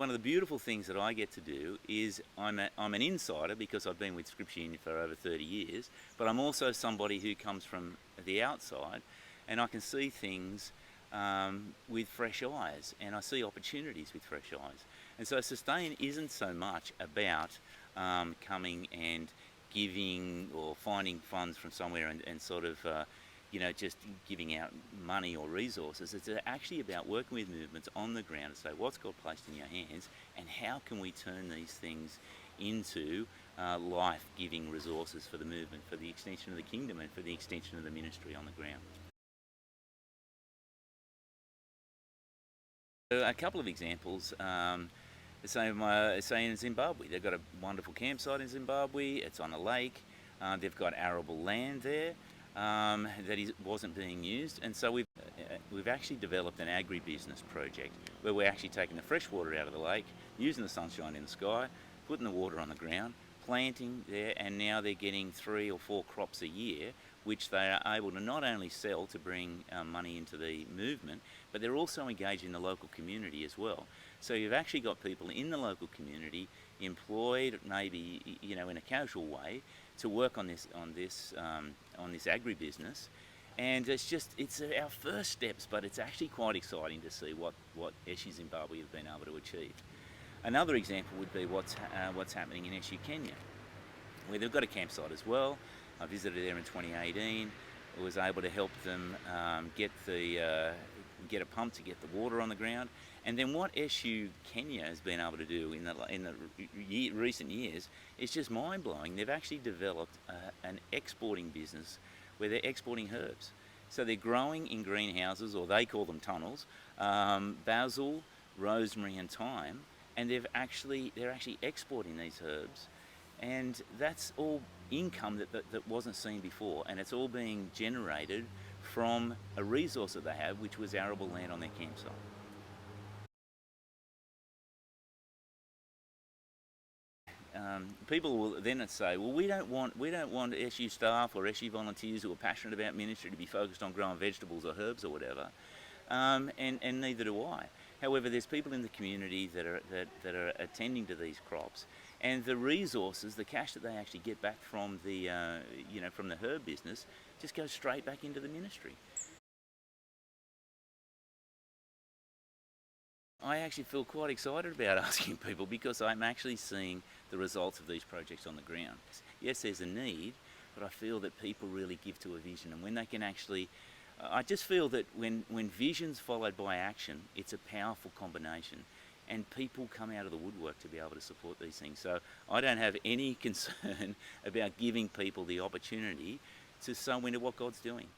One of the beautiful things that I get to do is I'm an insider because I've been with Scripture Union for over 30 years, but I'm also somebody who comes from the outside, and I can see things with fresh eyes, and I see opportunities with fresh eyes. And so Sustain isn't so much about coming and giving or finding funds from somewhere and sort of just giving out money or resources. It's actually about working with movements on the ground to say what's God placed in your hands and how can we turn these things into life-giving resources for the movement, for the extension of the kingdom and for the extension of the ministry on the ground. So a couple of examples. Say in Zimbabwe, they've got a wonderful campsite in Zimbabwe. It's on a lake. They've got arable land there that wasn't being used, and so we've actually developed an agribusiness project where we're actually taking the fresh water out of the lake, using the sunshine in the sky, putting the water on the ground, planting there, and now they're getting 3 or 4 crops a year, which they are able to not only sell to bring money into the movement, but they're also engaged in the local community as well. So you've actually got people in the local community employed, maybe in a casual way, to work on this agribusiness, and it's our first steps, but it's actually quite exciting to see what Eshu Zimbabwe have been able to achieve. Another example would be what's happening in Eshu, Kenya, where they've got a campsite as well. I visited there in 2018. I was able to help them get a pump to get the water on the ground. And then what Eshu Kenya has been able to do in the recent years is just mind-blowing. They've actually developed an exporting business where they're exporting herbs. So they're growing in greenhouses, or they call them tunnels, basil, rosemary and thyme, and they're actually exporting these herbs. And that's all income that wasn't seen before, and it's all being generated from a resource that they have, which was arable land on their campsite. People will then say, well, we don't want Eshu staff or Eshu volunteers who are passionate about ministry to be focused on growing vegetables or herbs or whatever, and neither do I. However, there's people in the community that are attending to these crops, and the resources, the cash that they actually get back from the from the herb business, just goes straight back into the ministry. I actually feel quite excited about asking people because I'm actually seeing the results of these projects on the ground. Yes, there's a need, but I feel that people really give to a vision, and when they can actually, I just feel that when vision's followed by action, it's a powerful combination, and people come out of the woodwork to be able to support these things. So I don't have any concern about giving people the opportunity to sow into what God's doing.